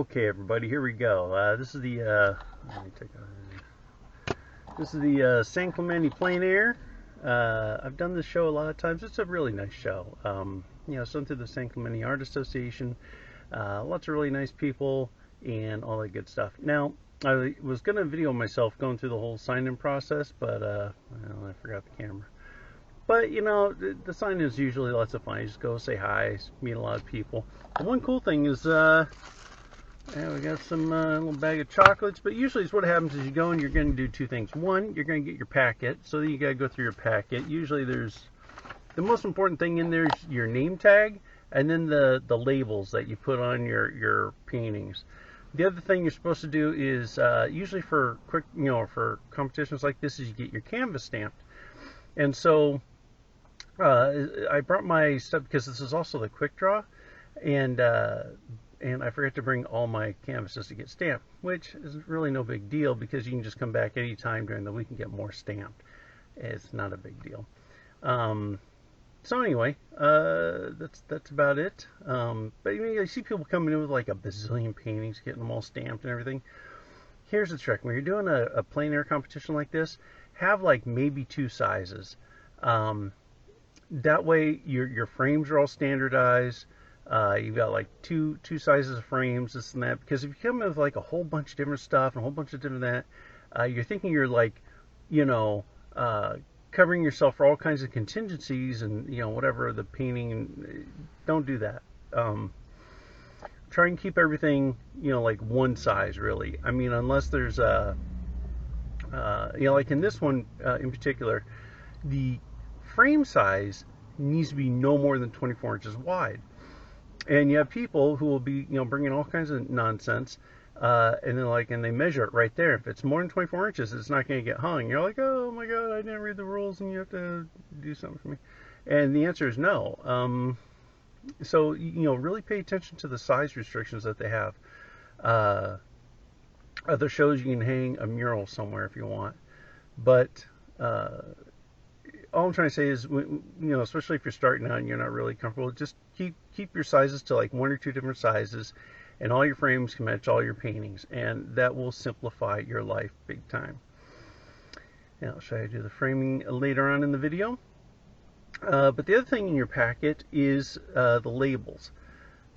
Okay, everybody, here we go. This is the let me take this is the San Clemente Plein Air. I've done this show a lot of times. It's a really nice show. It's done through the San Clemente Art Association. Lots of really nice people and all that good stuff. Now, I was going to video myself going through the whole sign-in process, but well, I forgot the camera. But the sign is usually lots of fun. You just go say hi, meet a lot of people. The one cool thing is, we got some little bag of chocolates. But usually, what happens is you go and you're going to do two things. One, you're going to get your packet. So you got to go through your packet. Usually, there's the most important thing in there is your name tag, and then the labels that you put on your paintings. The other thing you're supposed to do is usually for for competitions like this is you get your canvas stamped. And so I brought my stuff because this is also the quick draw, and I forgot to bring all my canvases to get stamped, which is really no big deal because you can just come back anytime during the week and get more stamped. It's not a big deal. So anyway, that's about it. But I see people coming in with like a bazillion paintings, getting them all stamped and everything. Here's the trick: when you're doing a plein air competition like this, have like maybe two sizes. That way your frames are all standardized. You've got like two sizes of frames, this and that. Because if you come in with like a whole bunch of different stuff and a whole bunch of different that, you're thinking you're like, covering yourself for all kinds of contingencies and whatever the painting. Don't do that. Try and keep everything like one size really. I mean, unless there's like in this one in particular, the frame size needs to be no more than 24 inches wide. And you have people who will be bringing all kinds of nonsense, and then they measure it right there. If it's more than 24 inches, it's not going to get hung. You're like, oh my god, I didn't read the rules and you have to do something for me. And the answer is no. So really pay attention to the size restrictions that they have. Other shows you can hang a mural somewhere if you want, but all I'm trying to say is, especially if you're starting out and you're not really comfortable, just keep your sizes to like one or two different sizes, and all your frames can match all your paintings, and that will simplify your life big time. Now I'll show you how to do the framing later on in the video. But the other thing in your packet is the labels.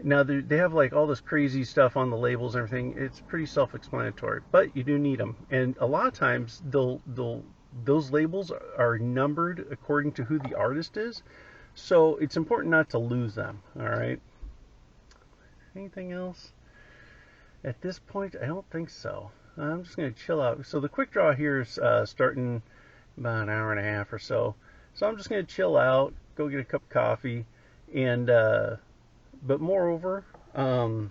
Now they have like all this crazy stuff on the labels and everything. It's pretty self-explanatory, but you do need them, and a lot of times those labels are numbered according to who the artist is, so it's important not to lose them. All right. Anything else at this point? I don't think so. I'm just going to chill out. So the quick draw here is starting about an hour and a half or so. So I'm just going to chill out, go get a cup of coffee, and but moreover, the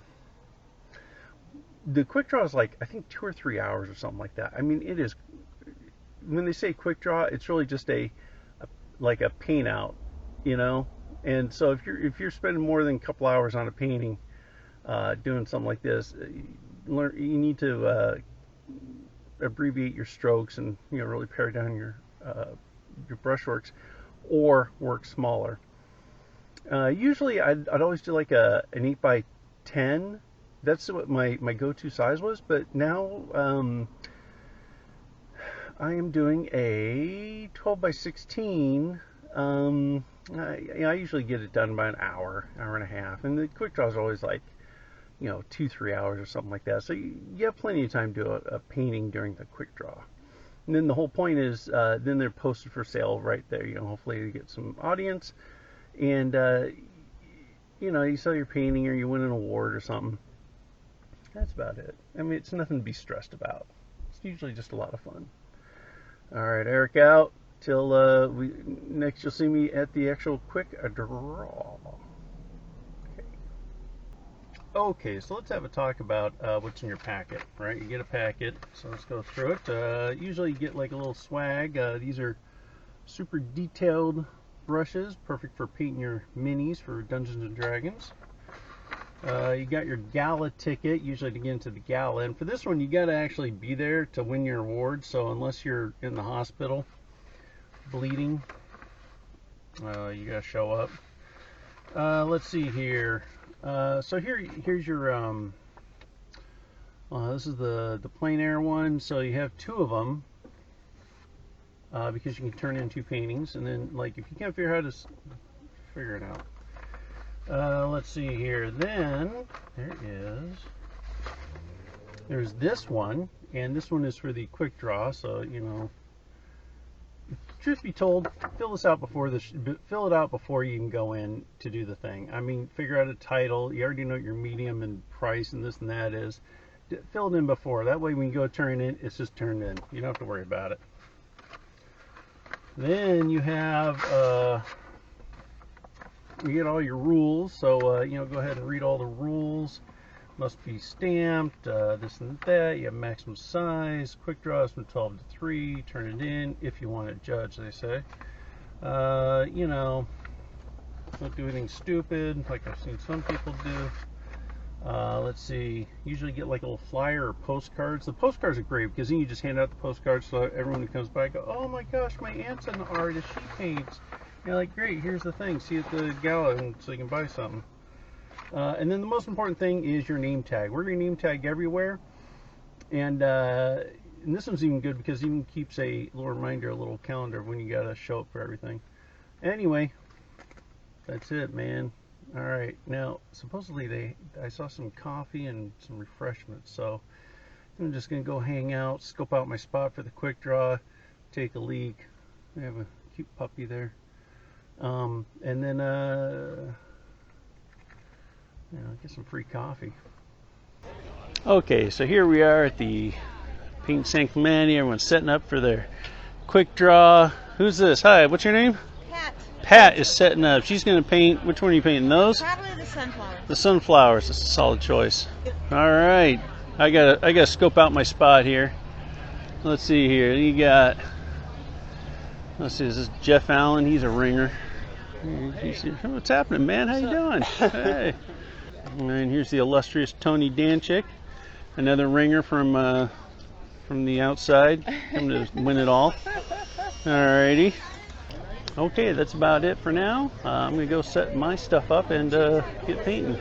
quick draw is like I think 2 or 3 hours or something like that. I mean, it is. When they say quick draw, it's really just like a paint out, And so if you're spending more than a couple hours on a painting, doing something like this, you need to abbreviate your strokes and really pare down your brushworks, or work smaller. Usually I'd always do like an 8x10. That's what my go-to size was, but now I am doing a 12x16. I usually get it done by an hour and a half, and the quick draw is always like 2-3 hours or something like that. So you have plenty of time to do a painting during the quick draw. And then the whole point is, then they're posted for sale right there. Hopefully you get some audience, and you sell your painting or you win an award or something. That's about it. I mean, it's nothing to be stressed about. It's usually just a lot of fun. All right, Eric out. Till next you'll see me at the actual quick draw. Okay, so let's have a talk about what's in your packet, right? You get a packet, so let's go through it. Usually you get like a little swag. These are super detailed brushes, perfect for painting your minis for Dungeons and Dragons. You got your gala ticket, usually to get into the gala, and for this one you got to actually be there to win your award. So unless you're in the hospital bleeding, you got to show up. Let's see here. So here's your This is the Plein Air one, so you have two of them because you can turn in two paintings, and then like if you can't figure out how to figure it out, let's see here. Then there's this one, and this one is for the quick draw. So you know, truth be told, fill it out before you can go in to do the thing. I mean, figure out a title. You already know what your medium and price and this and that is. Fill it in before. That way when you go turn it in, it's just turned in. You don't have to worry about it. Then you have you get all your rules. So you know, go ahead and read all the rules. Must be stamped, this and that. You have maximum size, quick draws from 12 to 3, turn it in if you want to judge, they say. You know, don't do anything stupid like I've seen some people do. Let's see, usually get like a little flyer or postcards. The postcards are great because then you just hand out the postcards so everyone who comes by go, oh my gosh, my aunt's an artist, she paints. You're like, great, here's the thing, see you at the gala, and so you can buy something. And then the most important thing is your name tag. We're your name tag everywhere. And this one's even good because it even keeps a little reminder, a little calendar of when you gotta show up for everything. Anyway, that's it, man. All right, now supposedly I saw some coffee and some refreshments, so I'm just gonna go hang out, scope out my spot for the quick draw, take a leak. We have a cute puppy there, and then you know, get some free coffee. Okay, so here we are at the Paint San Clemente. Everyone's setting up for their quick draw. Who's this? Hi, what's your name? Pat. Pat is setting up. She's going to paint. Which one are you painting? Those? Probably the sunflowers. The sunflowers. That's a solid choice. All right, I gotta scope out my spot here. Let's see here. You got. Let's see. This is Jeff Allen. He's a ringer. What's happening, man? How you doing? Hey. And here's the illustrious Tony Danchik, another ringer from the outside, come to win it all. Alrighty. Okay, that's about it for now. I'm gonna go set my stuff up and get painting.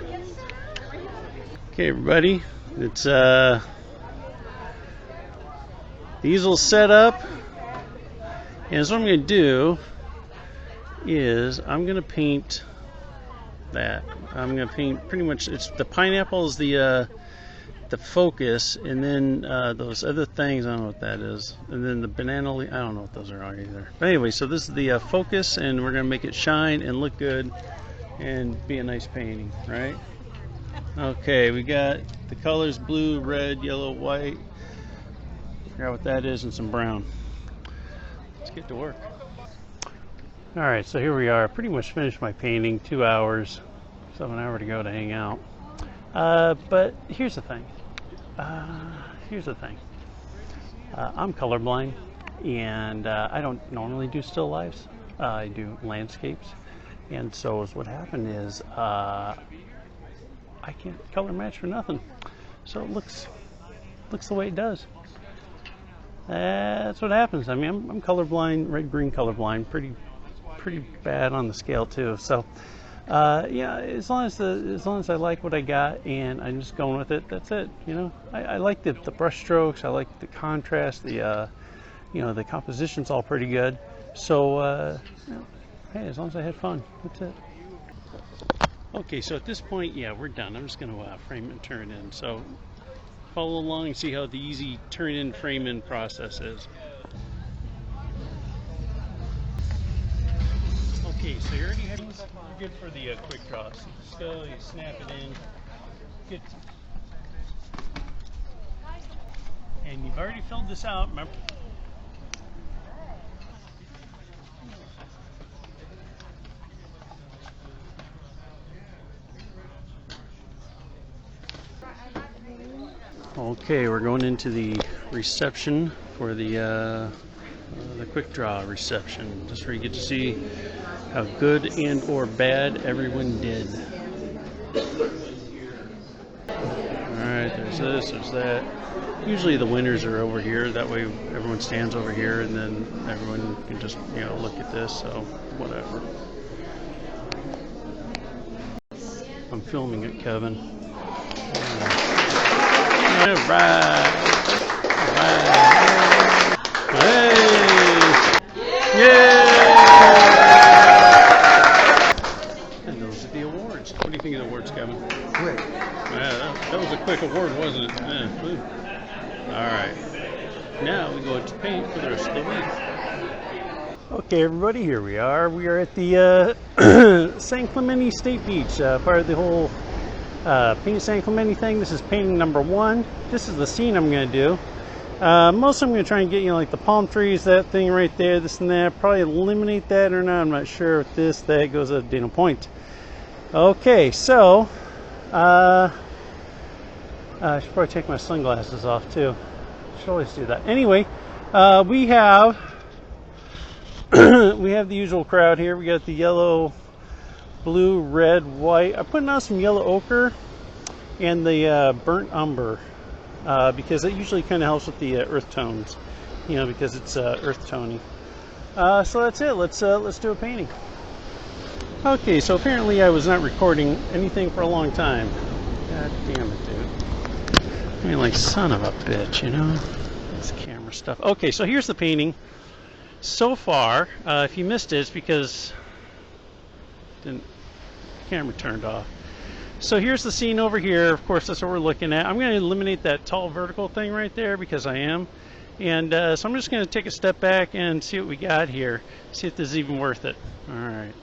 Okay, everybody, it's the easel's set up, and so what I'm gonna do is I'm gonna paint that. I'm going to paint pretty much, it's the pineapple is the focus, and then those other things, I don't know what that is, and then the banana leaf, I don't know what those are either. But anyway, so this is the focus, and we're going to make it shine and look good and be a nice painting, right? Okay, we got the colors blue, red, yellow, white, figure out what that is, and some brown. Let's get to work. Alright, so here we are. Pretty much finished my painting, 2 hours. So an hour to go to hang out. But here's the thing. I'm colorblind, and I don't normally do still lifes. I do landscapes. And so what happened is I can't color match for nothing. So it looks the way it does. That's what happens. I mean, I'm colorblind, red-green colorblind, pretty bad on the scale too. So yeah, as long as I like what I got and I'm just going with it, that's it. You know, I like the brush strokes, I like the contrast, the you know, the composition's all pretty good. So you know, hey, as long as I had fun, that's it. Okay, so at this point, yeah, we're done. I'm just going to frame and turn in. So follow along and see how the easy turn in, frame in process is. Okay, so you already have, you're good for the quick draw. So just go, you snap it in, get, and you've already filled this out, remember? Okay, we're going into the reception for the quick draw reception, just where you get to see how good and or bad everyone did. Alright, there's this, there's that. Usually the winners are over here, that way everyone stands over here and then everyone can just, you know, look at this, so whatever. I'm filming it, Kevin. Right. Hey! Yeah! And those are the awards. What do you think of the awards, Kevin? Quick. Yeah, that was a quick award, wasn't it? Yeah. All right. Now we go to paint for the rest of the week. Okay, everybody, here we are. We are at the San Clemente State Beach, part of the whole Paint San Clemente thing. This is painting number 1. This is the scene I'm going to do. Most I'm going to try and get, like the palm trees, that thing right there, this and that. Probably eliminate that or not. I'm not sure if this, that goes at Dana Point. Okay, so I should probably take my sunglasses off too. Should always do that. Anyway, we have we have the usual crowd here. We got the yellow, blue, red, white. I'm putting on some yellow ochre and the burnt umber because it usually kind of helps with the earth tones, because it's earth tony. So that's it. Let's do a painting. Okay, so apparently I was not recording anything for a long time. God damn it, dude. I mean, like, son of a bitch, this camera stuff. Okay, so here's the painting so far. If you missed it, it's because the camera turned off. So here's the scene over here. Of course, that's what we're looking at. I'm going to eliminate that tall vertical thing right there because I am. And so I'm just going to take a step back and see what we got here. See if this is even worth it. All right.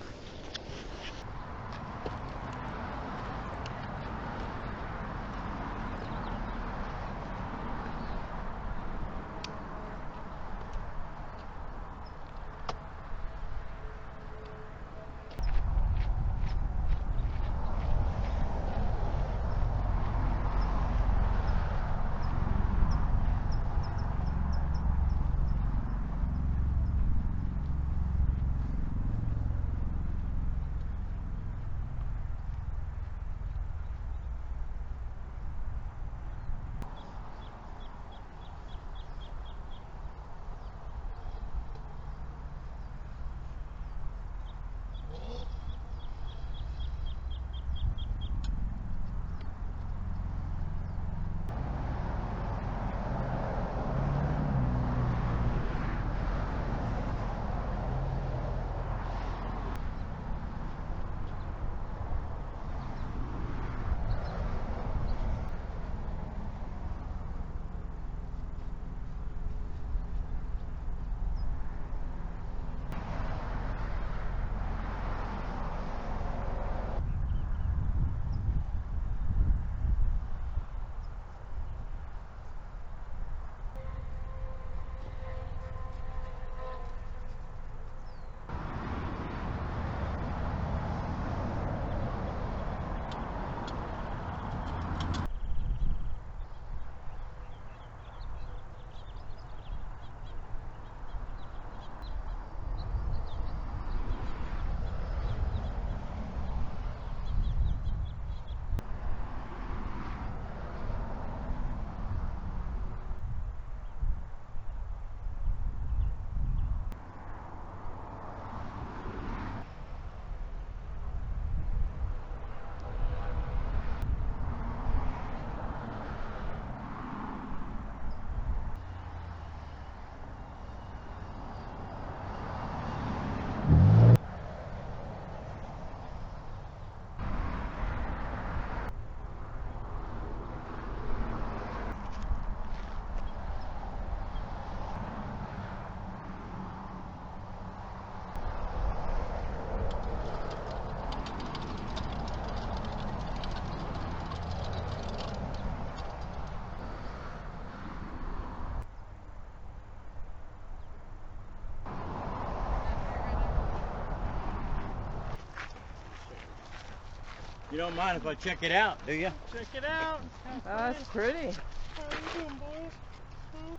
You don't mind if I check it out, do you? Check it out. That's pretty. How are you doing, boys?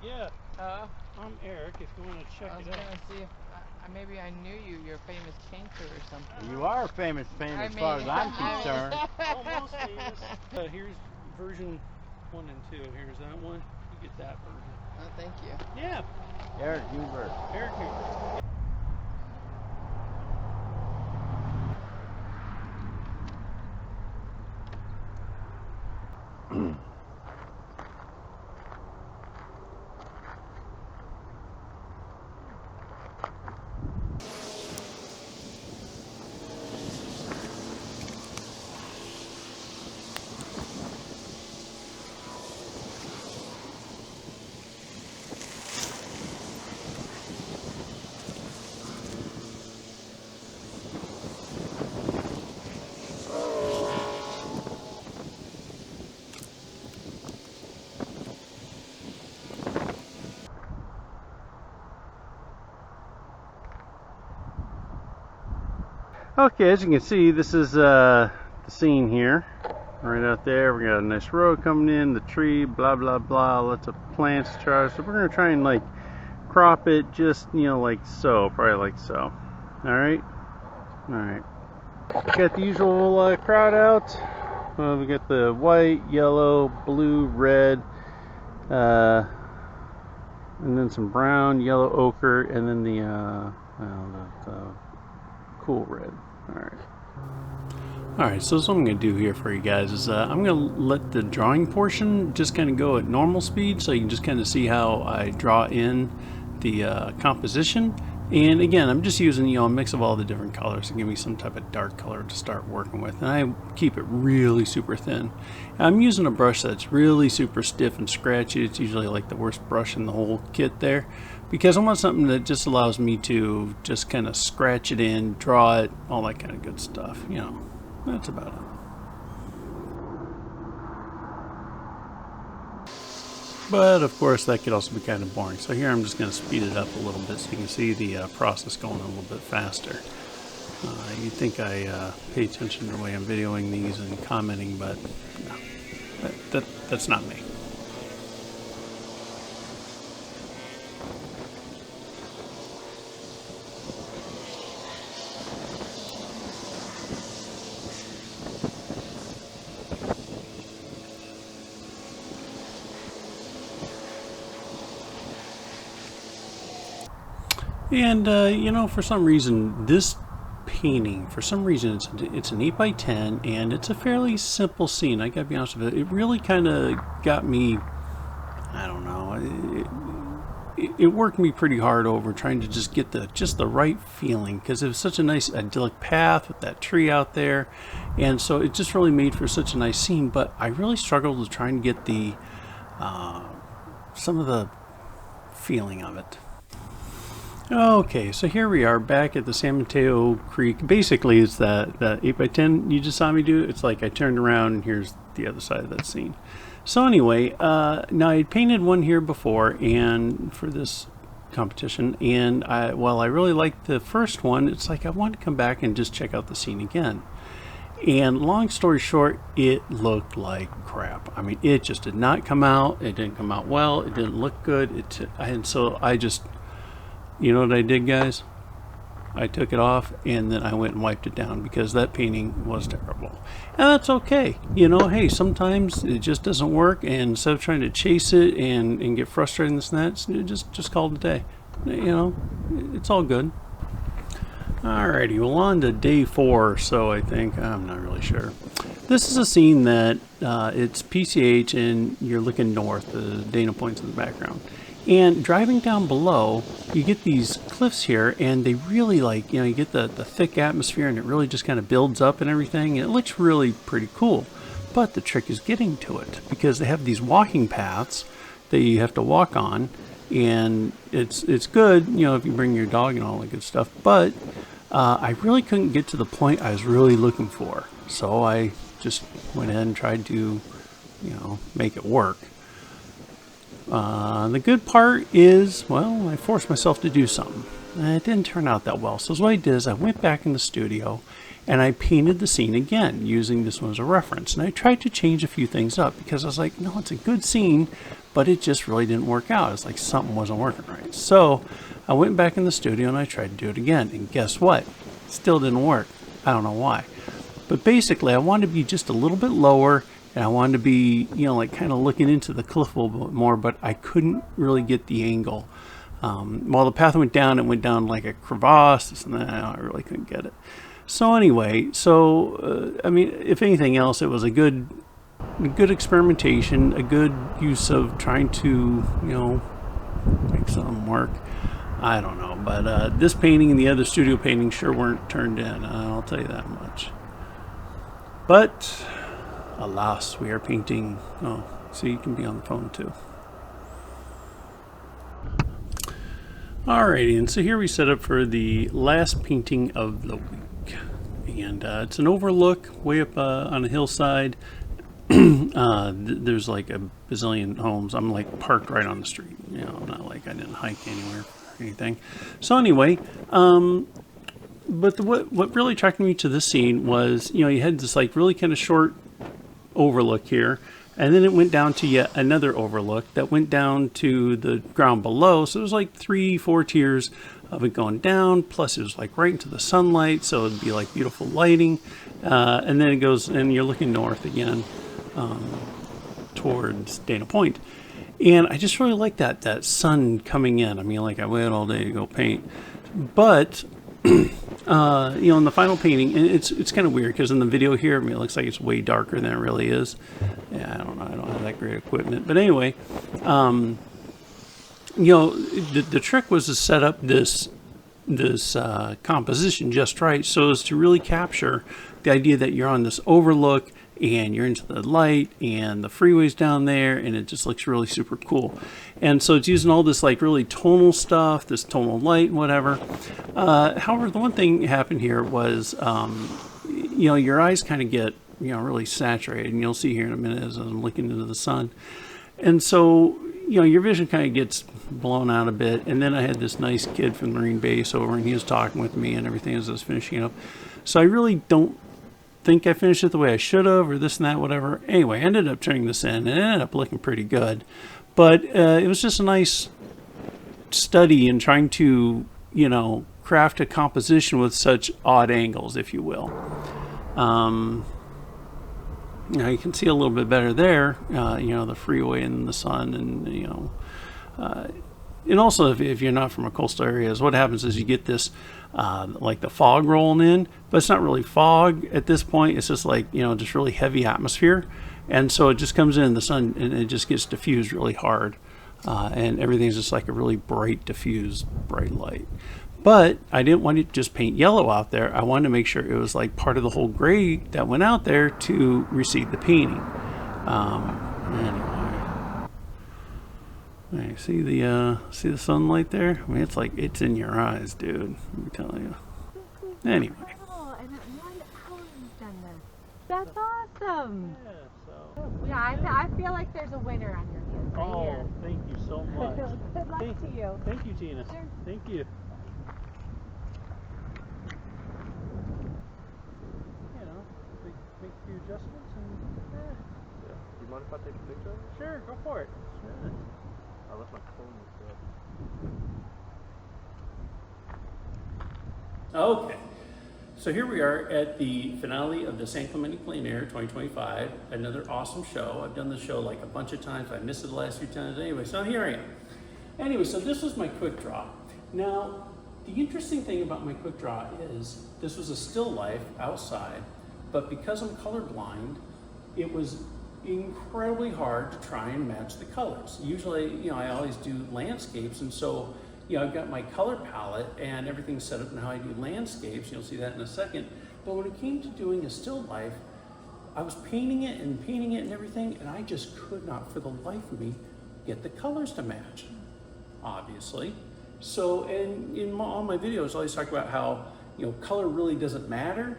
Yeah. I'm Eric. If you want to check it out. I was gonna see if maybe I knew you. You're a famous painter or something. You are a famous painter as far as I'm concerned. Almost famous. Here's version 1 and 2. Here's that one. You get that version. Oh, thank you. Yeah. Eric Hubert. Eric Hubert. Okay, as you can see, this is the scene here. Right out there, we got a nice road coming in, the tree, blah blah blah, lots of plants to try. So we're gonna try and like crop it just, you know, like so, probably like so. Alright? Alright. Got the usual crowd out. We got the white, yellow, blue, red, and then some brown, yellow, ochre, and then the cool red. Alright. Alright, so what I'm going to do here for you guys is I'm going to let the drawing portion just kind of go at normal speed so you can just kind of see how I draw in the composition. And again, I'm just using, you know, a mix of all the different colors to give me some type of dark color to start working with. And I keep it really super thin. I'm using a brush that's really super stiff and scratchy. It's usually like the worst brush in the whole kit there, because I want something that just allows me to just kind of scratch it in, draw it, all that kind of good stuff, you know. That's about it. But of course that could also be kind of boring. So here I'm just going to speed it up a little bit so you can see the process going a little bit faster. You'd think I pay attention to the way I'm videoing these and commenting, but no, that's not me. And you know, for some reason this painting, for some reason it's an 8x10 and it's a fairly simple scene. I gotta be honest with you, it really kind of got me, I don't know, it worked me pretty hard over trying to just get the right feeling, because it was such a nice idyllic path with that tree out there, and so it just really made for such a nice scene. But I really struggled with trying to get the some of the feeling of it. Okay, so here we are back at the San Mateo Creek. Basically, it's that 8x10 you just saw me do. It's like I turned around and here's the other side of that scene. So anyway, now I painted one here before and for this competition, and while I really liked the first one, it's like I wanted to come back and just check out the scene again. And long story short, it looked like crap. I mean, it just did not come out. It didn't come out well. It didn't look good. And so I just, you know what I did, guys? I took it off and then I went and wiped it down because that painting was terrible. And that's okay. You know, hey, sometimes it just doesn't work, and instead of trying to chase it and get frustrated and this and that, just call it a day. You know, it's all good. Alrighty, well, on to day 4 or so, I think. I'm not really sure. This is a scene that it's PCH and you're looking north. The Dana Point's in the background. And driving down below, you get these cliffs here, and they really, like, you know, you get the thick atmosphere, and it really just kind of builds up and everything, and it looks really pretty cool. But the trick is getting to it, because they have these walking paths that you have to walk on, and it's good, you know, if you bring your dog and all that good stuff, but I really couldn't get to the point I was really looking for. So I just went ahead and tried to, you know, make it work. The good part is, well, I forced myself to do something. And it didn't turn out that well. So what I did is I went back in the studio and I painted the scene again using this one as a reference. And I tried to change a few things up because I was like, no, it's a good scene, but it just really didn't work out. It's like something wasn't working right. So I went back in the studio and I tried to do it again. And guess what? Still didn't work. I don't know why. But basically, I wanted to be just a little bit lower, and I wanted to be, you know, like kind of looking into the cliff a little bit more, but I couldn't really get the angle. While the path went down, it went down like a crevasse, and I really couldn't get it. So anyway, I mean, if anything else, it was a good experimentation, a good use of trying to, you know, make something work. I don't know, but this painting and the other studio paintings sure weren't turned in, I'll tell you that much. But alas, we are painting. Oh, so you can be on the phone too. Alrighty, and so here we set up for the last painting of the week, and it's an overlook way up on a hillside. There's like a bazillion homes. I'm like parked right on the street. You know, not like I didn't hike anywhere or anything. So anyway, But what really attracted me to this scene was, you know, you had this like really kind of short overlook here, and then it went down to yet another overlook that went down to the ground below. So it was like 3-4 tiers of it going down, plus it was like right into the sunlight, so it'd be like beautiful lighting. And then it goes, and you're looking north again, towards Dana Point. And I just really like that sun coming in. I mean, like, I waited all day to go paint. But, you know, in the final painting, and it's kind of weird, because in the video here, I mean, it looks like it's way darker than it really is. Yeah, I don't know. I don't have that great equipment. But anyway, you know, the trick was to set up this composition just right, so as to really capture the idea that you're on this overlook and you're into the light and the freeway's down there, and it just looks really super cool. And so it's using all this like really tonal stuff, this tonal light and whatever. However, the one thing happened here was, you know, your eyes kind of get, you know, really saturated, and you'll see here in a minute as I'm looking into the sun. And so, you know, your vision kind of gets blown out a bit. And then I had this nice kid from the Marine base over, and he was talking with me and everything as I was finishing up. So I really don't think I finished it the way I should have, or this and that, whatever. Anyway, I ended up turning this in, and it ended up looking pretty good. But it was just a nice study in trying to, you know, craft a composition with such odd angles, if you will. Now you can see a little bit better there, you know, the freeway and the sun, and, you know, and also if you're not from a coastal areas, what happens is you get this, like the fog rolling in, but it's not really fog at this point. It's just like, you know, just really heavy atmosphere. And so it just comes in the sun, and it just gets diffused really hard. And everything's just like a really bright, diffused, bright light. But I didn't want to just paint yellow out there. I wanted to make sure it was like part of the whole gray that went out there to receive the painting. Anyway, see the sunlight there? I mean, it's like, it's in your eyes, dude. Let me tell you. Anyway. Oh, and at 1 hour you've done this. That's awesome. Yeah, so. Yeah, I feel like there's a winner on your hands. Right Oh, here. thank you so much. Good luck to you. Thank you, Tina. Sure. Thank you. You know, make a few adjustments and Yeah. Do you mind if I take a picture? sure, go for it. Sure. I left my phone with Okay, so here we are at the finale of the San Clemente Plein Air 2025. Another awesome show. I've done the show like a bunch of times. I missed it the last few times anyway, so here I am. Anyway, so this was my quick draw. Now, the interesting thing about my quick draw is this was a still life outside, but because I'm colorblind, it was incredibly hard to try and match the colors. Usually, you know, I always do landscapes, and so, you know, I've got my color palette and everything set up in how I do landscapes. You'll see that in a second. But when it came to doing a still life, I was painting it and everything, and I just could not, for the life of me, get the colors to match, obviously. So, and in all my videos, I always talk about how, you know, color really doesn't matter.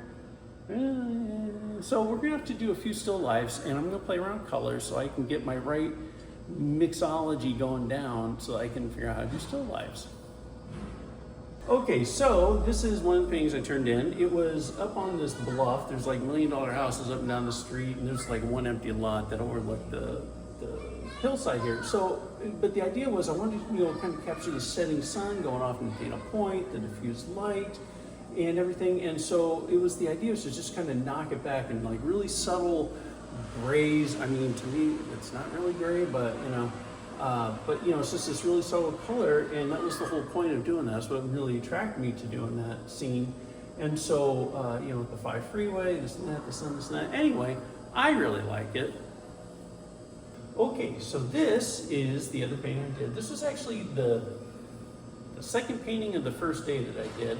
So we're gonna have to do a few still lifes, and I'm gonna play around with colors so I can get my right mixology going down so I can figure out how to do still lifes. Okay, so this is one of the things I turned in. It was up on this bluff. There's like $1 million houses up and down the street, and there's like one empty lot that overlooked the hillside here. So, but the idea was I wanted to, you know, kind of capture the setting sun going off into Dana Point, the diffused light, and everything. And so it was, the idea was to just kind of knock it back and like really subtle grays. I mean, to me, it's not really gray, but you know, it's just this really subtle color, and that was the whole point of doing that. That's what really attracted me to doing that scene. And so, you know, the 5 freeway, this and that, the sun, this and that. Anyway, I really like it. Okay, so this is the other painting I did. This is actually the second painting of the first day that I did.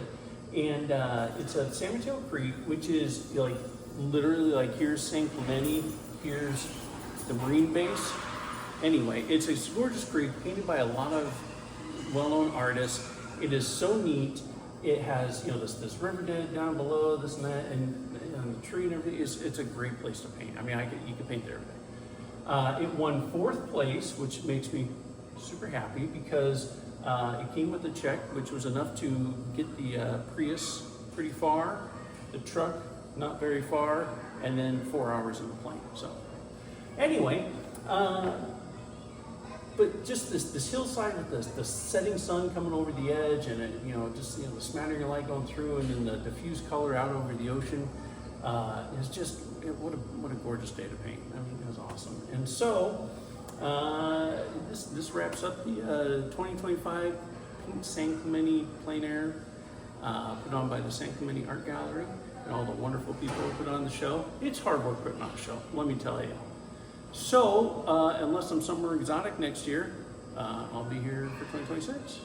And it's at San Mateo Creek, which is like literally like, here's San Clemente, here's the Marine base. Anyway, it's a gorgeous creek painted by a lot of well-known artists. It is so neat. It has, you know, this river down below, this and that, and the tree and everything. It's a great place to paint. I mean, you can paint there every day. It won 4th place, which makes me super happy because it came with a check, which was enough to get the Prius pretty far, the truck not very far, and then 4 hours in the plane. So anyway, but just this hillside with the setting sun coming over the edge, and it, the smattering of light going through, and then the diffused color out over the ocean is just what a gorgeous day to paint. I mean, it was awesome. And so this wraps up the 2025 Paint San Clemente Plein Air, put on by the San Clemente Art Gallery and all the wonderful people who put on the show. It's hard work putting on a show, let me tell you. So, unless I'm somewhere exotic next year, I'll be here for 2026.